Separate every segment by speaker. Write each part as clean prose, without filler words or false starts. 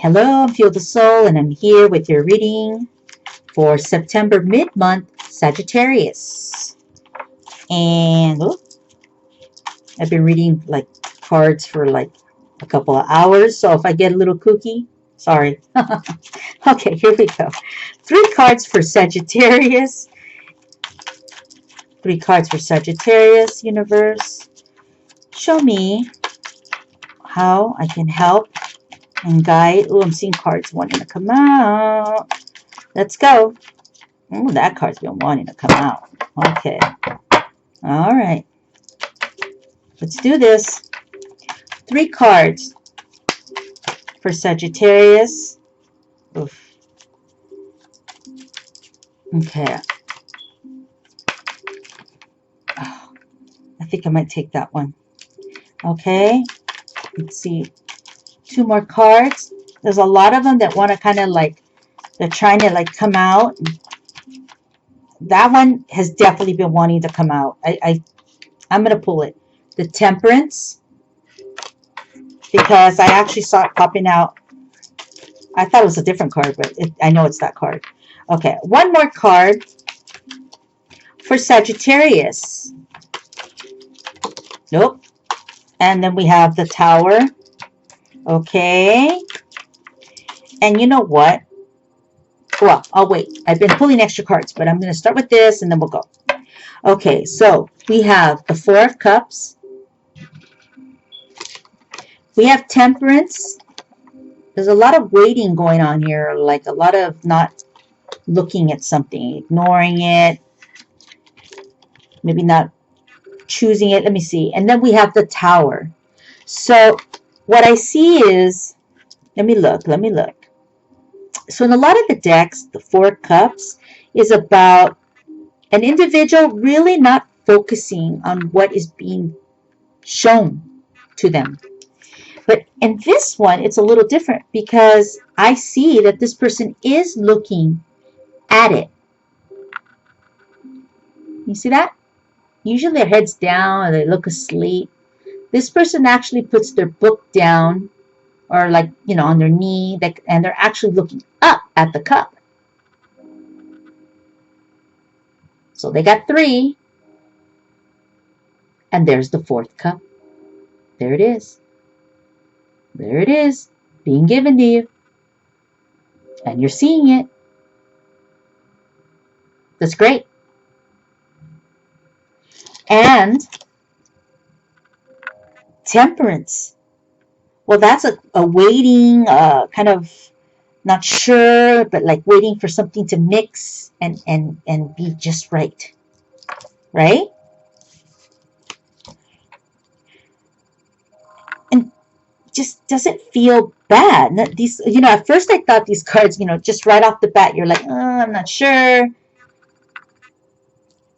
Speaker 1: Hello, I'm Feel the Soul, and I'm here with your reading for September mid-month Sagittarius. And I've been reading like cards for like a couple of hours, so if I get a little kooky, sorry. Okay, here we go. 3 cards for Sagittarius. 3 cards for Sagittarius, universe. Show me how I can help and guide. Oh, I'm seeing cards wanting to come out. Let's go. Oh, that card's been wanting to come out. Okay. All right. Let's do this. 3 cards for Sagittarius. Oof. Okay. Oh, I think I might take that one. Okay. Let's see. 2 more cards. There's a lot of them that want to kind of like, they're trying to like come out. That one has definitely been wanting to come out. I'm going to pull it. The Temperance. Because I actually saw it popping out. I thought it was a different card, but I know it's that card. Okay, 1 more card for Sagittarius. Nope. And then we have the Tower. Okay. And you know what? Well, I'll wait. I've been pulling extra cards, but I'm going to start with this and then we'll go. Okay, so we have the 4 of Cups. We have Temperance. There's a lot of waiting going on here, like a lot of not looking at something, ignoring it, maybe not choosing it. Let me see. And then we have the Tower. So what I see is, let me look. So in a lot of the decks, the 4 of Cups is about an individual really not focusing on what is being shown to them. But in this one, it's a little different because I see that this person is looking at it. You see that? Usually their head's down or they look asleep. This person actually puts their book down or like, you know, on their knee, and they're actually looking up at the cup. So they got 3. And there's the 4th cup. There it is. There it is, being given to you. And you're seeing it. That's great. And Temperance. Well, that's a waiting, kind of not sure, but like waiting for something to mix and be just right. Right? And just doesn't feel bad. These, you know, at first I thought these cards, you know, just right off the bat, you're like, oh, I'm not sure.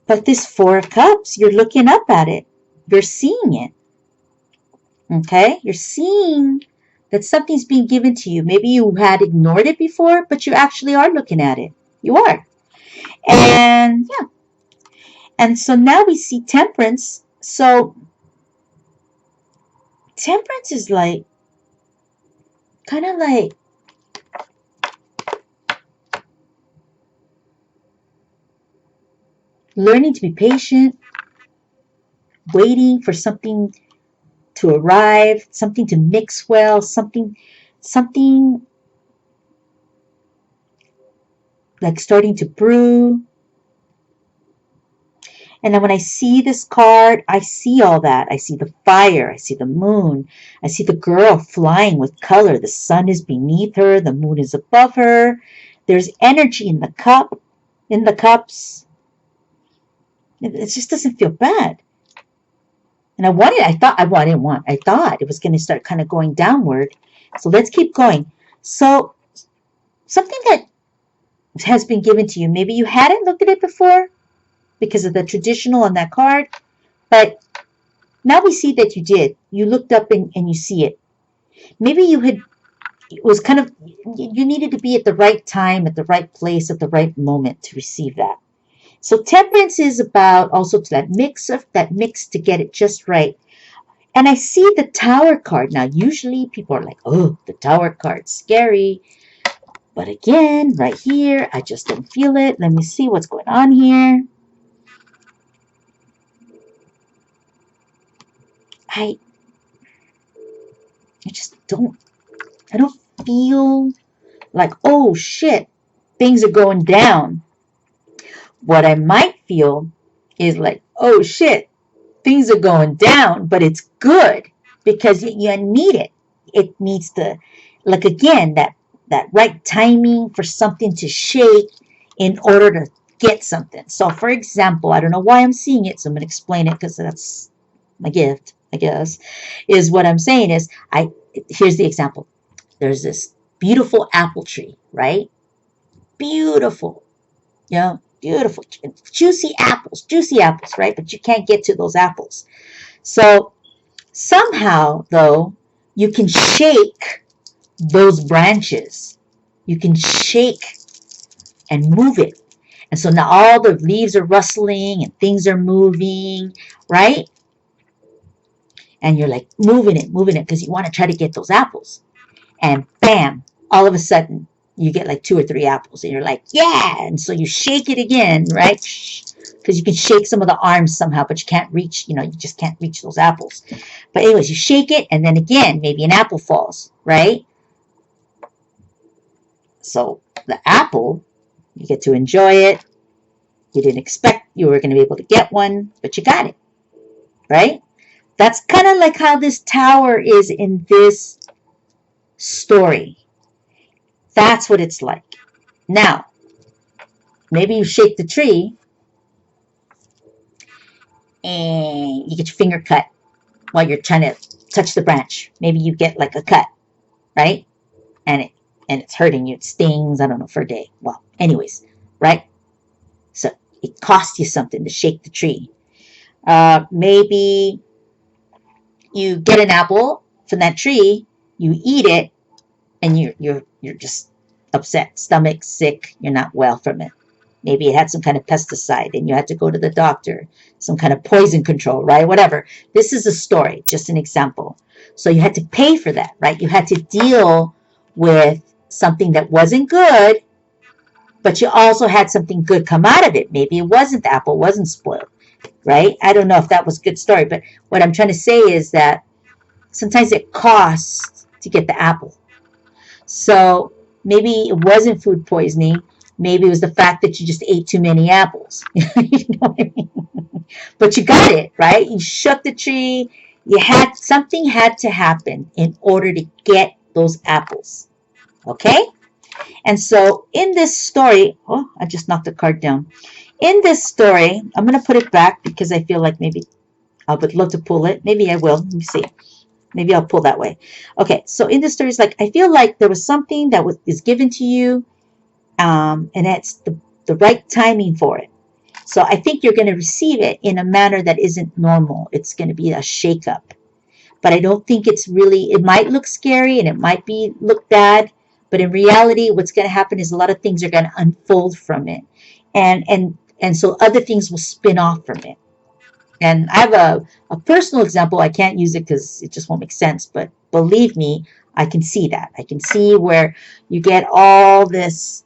Speaker 1: But this 4 of Cups, you're looking up at it. You're seeing it. Okay? You're seeing that something's being given to you. Maybe you had ignored it before, but you actually are looking at it. You are. And, yeah. And so now we see Temperance. So, Temperance is like, kind of like, learning to be patient, waiting for something to arrive, something to mix well, something like starting to brew. And then when I see this card, I see all that. I see the fire. I see the moon. I see the girl flying with color. The sun is beneath her. The moon is above her. There's energy in the cup, in the cups. It just doesn't feel bad. And I thought it was going to start kind of going downward. So let's keep going. So something that has been given to you, maybe you hadn't looked at it before because of the traditional on that card, but now we see that you did. You looked up and you see it. Maybe it was kind of, you needed to be at the right time, at the right place, at the right moment to receive that. So Temperance is about also that mix to get it just right. And I see the Tower card. Now, usually people are like, oh, the Tower card's scary. But again, right here, I just don't feel it. Let me see what's going on here. I don't feel like, oh shit, things are going down. What I might feel is like, oh shit, things are going down, but it's good because you need it. It needs to, like again, that right timing for something to shake in order to get something. So for example, I don't know why I'm seeing it, so I'm going to explain it because that's my gift, I guess, is what I'm saying is, here's the example. There's this beautiful apple tree, right? Beautiful, beautiful, juicy apples, right? But you can't get to those apples. So somehow, though, you can shake those branches. You can shake and move it. And so now all the leaves are rustling and things are moving, right? And you're like moving it because you want to try to get those apples. And bam, all of a sudden, you get like 2 or 3 apples. And you're like, yeah. And so you shake it again, right? Because you can shake some of the arms somehow, but you can't reach, you just can't reach those apples. But anyways, you shake it, and then again, maybe an apple falls, right? So the apple, you get to enjoy it. You didn't expect you were going to be able to get one, but you got it, right? That's kind of like how this tower is in this story. That's what it's like. Now, maybe you shake the tree and you get your finger cut while you're trying to touch the branch. Maybe you get like a cut, right? And it's hurting you. It stings, I don't know, for a day. Well, anyways, right? So it costs you something to shake the tree. Maybe you get an apple from that tree, you eat it, and you're just upset, stomach sick, you're not well from it. Maybe it had some kind of pesticide and you had to go to the doctor, some kind of poison control, right? Whatever. This is a story, just an example. So you had to pay for that, right? You had to deal with something that wasn't good, but you also had something good come out of it. Maybe it wasn't, the apple wasn't spoiled, right? I don't know if that was a good story, but what I'm trying to say is that sometimes it costs to get the apple. So maybe it wasn't food poisoning. Maybe it was the fact that you just ate too many apples. You know what I mean? But you got it, right? You shook the tree. Something had to happen in order to get those apples. Okay? And so in this story, oh, I just knocked the card down. In this story, I'm going to put it back because I feel like maybe I would love to pull it. Maybe I will. Let me see. Maybe I'll pull that way. Okay, so in this story, it's like I feel like there was something that is given to you, and it's the right timing for it. So I think you're going to receive it in a manner that isn't normal. It's going to be a shakeup. But I don't think it's really, it might look scary and it might look bad, but in reality, what's going to happen is a lot of things are going to unfold from it. And so other things will spin off from it. And I have a personal example. I can't use it because it just won't make sense. But believe me, I can see that. I can see where you get all this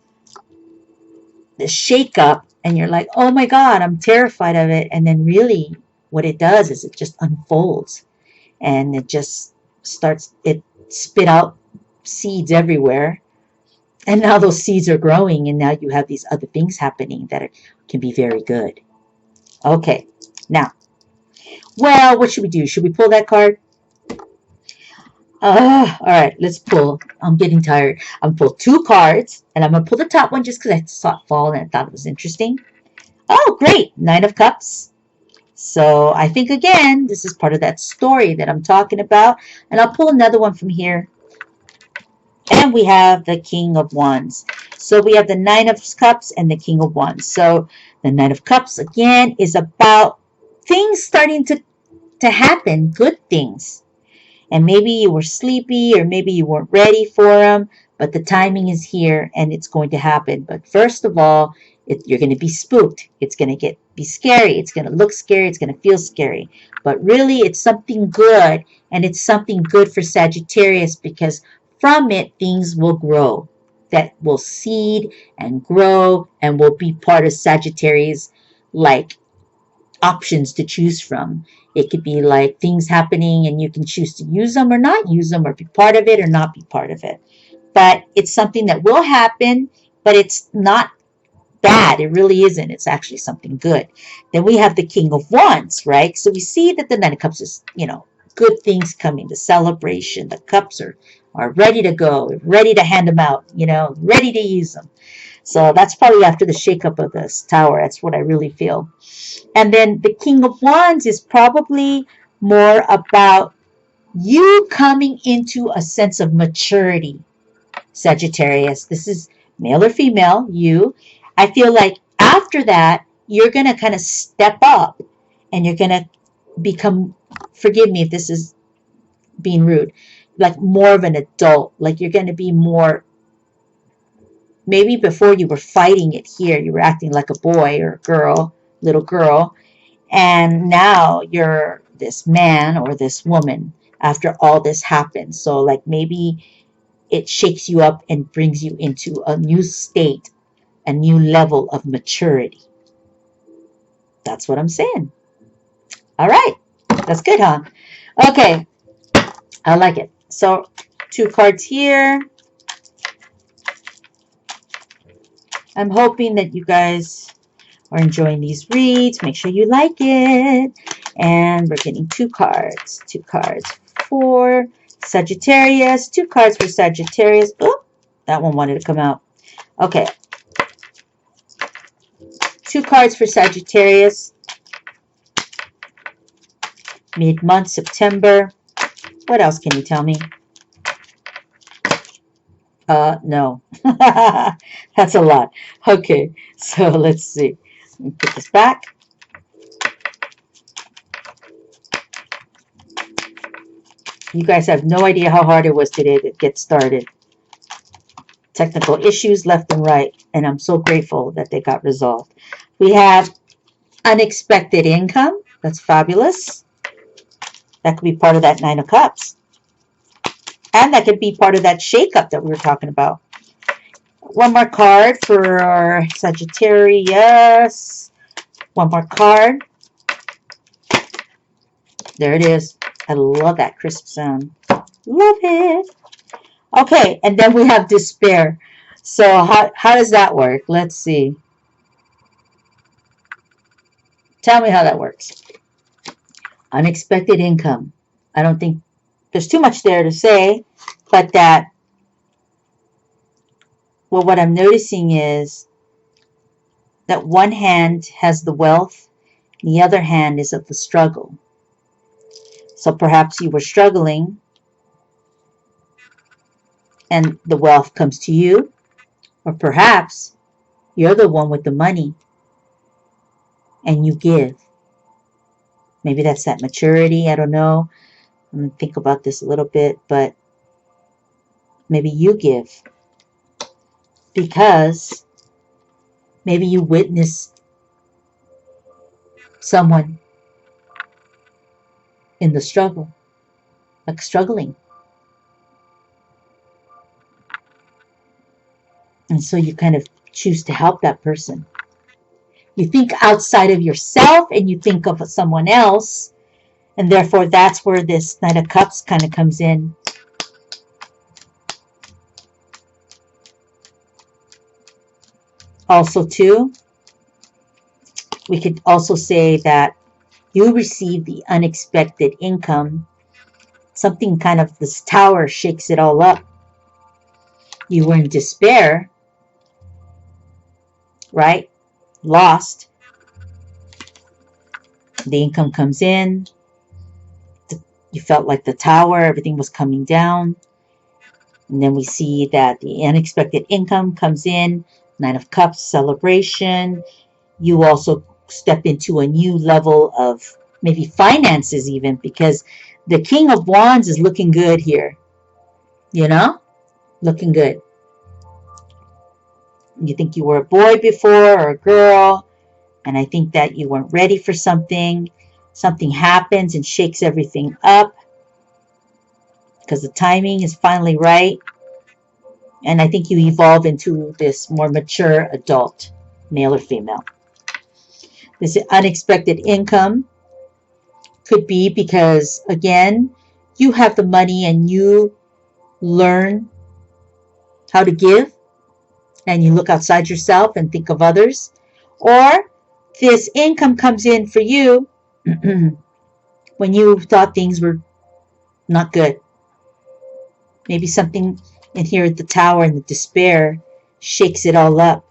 Speaker 1: shakeup and you're like, oh my God, I'm terrified of it. And then really what it does is it just unfolds and it just it spit out seeds everywhere. And now those seeds are growing and now you have these other things happening that can be very good. Okay, now, well, what should we do? Should we pull that card? All right, let's pull. I'm getting tired. I'm going to pull 2 cards, and I'm going to pull the top one just because I saw it fall and I thought it was interesting. Oh, great. 9 of Cups. So I think, again, this is part of that story that I'm talking about. And I'll pull another one from here. And we have the King of Wands. So we have the 9 of Cups and the King of Wands. So the 9 of Cups, again, is about things starting to happen, good things. And maybe you were sleepy or maybe you weren't ready for them, but the timing is here and it's going to happen. But first of all, You're going to be spooked. It's going to be scary. It's going to look scary. It's going to feel scary. But really, it's something good, and it's something good for Sagittarius because from it, things will grow. That will seed and grow and will be part of Sagittarius, like options to choose from. It could be like things happening and you can choose to use them or not use them, or be part of it or not be part of it. But it's something that will happen, but it's not bad. It really isn't. It's actually something good. Then we have the King of Wands, right? So we see that the Nine of Cups is, good things coming, the celebration. The cups are ready to go, ready to hand them out, ready to use them. So that's probably after the shakeup of this tower. That's what I really feel. And then the King of Wands is probably more about you coming into a sense of maturity, Sagittarius. This is male or female, you. I feel like after that, you're going to kind of step up and you're going to become, forgive me if this is being rude, like more of an adult. Like you're going to be more, maybe before you were fighting it here, you were acting like a boy or a girl, little girl. And now you're this man or this woman after all this happened. So like maybe it shakes you up and brings you into a new state, a new level of maturity. That's what I'm saying. All right. That's good, huh? Okay. I like it. So 2 cards here. I'm hoping that you guys are enjoying these reads. Make sure you like it. And we're getting 2 cards. 2 cards for Sagittarius. 2 cards for Sagittarius. Oh, that one wanted to come out. Okay. 2 cards for Sagittarius. Mid-month, September. What else can you tell me? No. That's a lot. Okay, so let's see. Let me put this back. You guys have no idea how hard it was today to get started. Technical issues left and right, and I'm so grateful that they got resolved. We have unexpected income. That's fabulous. That could be part of that 9 of Cups. And that could be part of that shakeup that we were talking about. One more card for Sagittarius. One more card. There it is. I love that crisp sound. Love it. Okay, and then we have despair. So how does that work? Let's see. Tell me how that works. Unexpected income. I don't think there's too much there to say, but that, well, what I'm noticing is that one hand has the wealth, and the other hand is of the struggle. So perhaps you were struggling, and the wealth comes to you, or perhaps you're the one with the money, and you give. Maybe that's that maturity. I don't know. I'm going to think about this a little bit, but maybe you give because maybe you witnessed someone in the struggle, like struggling. And so you kind of choose to help that person. You think outside of yourself and you think of someone else. And therefore, that's where this Knight of Cups kind of comes in. Also, too, we could also say that you receive the unexpected income. Something kind of, this tower shakes it all up. You were in despair, right? Lost. The income comes in. You felt like the tower, everything was coming down. And then we see that the unexpected income comes in. Nine of Cups, celebration. You also step into a new level of maybe finances even, because the King of Wands is looking good here. You know? Looking good. You think you were a boy before or a girl, and I think that you weren't ready for something. Something happens and shakes everything up because the timing is finally right. And I think you evolve into this more mature adult, male or female. This unexpected income could be because, again, you have the money and you learn how to give and you look outside yourself and think of others. Or this income comes in for you when you thought things were not good. Maybe something in here at the tower and the despair shakes it all up.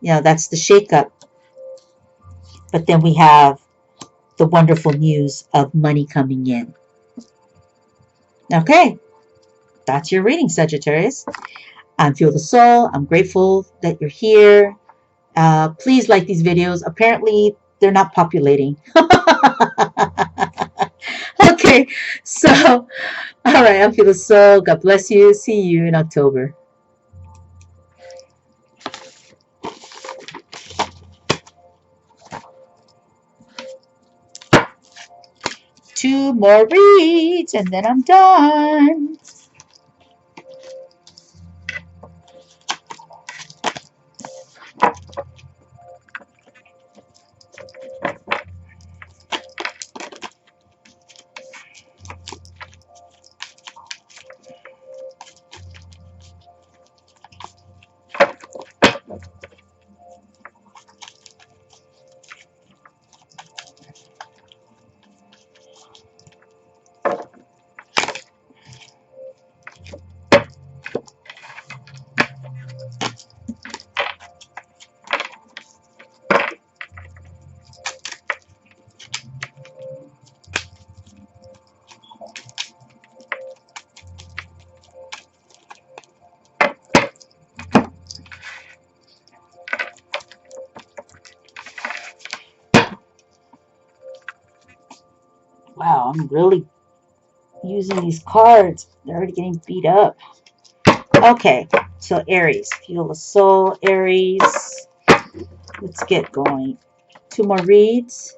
Speaker 1: That's the shake up. But then we have the wonderful news of money coming in. Okay, that's your reading, Sagittarius. I'm Feel the Soul. I'm grateful that you're here. Please like these videos. Apparently, they're not populating. Okay, so, all right, I'm Feel the Soul. God bless you. See you in October. Two more reads and then I'm done. Wow, I'm really using these cards. They're already getting beat up. Okay, so Aries. Feel the Soul, Aries. Let's get going. Two more reads.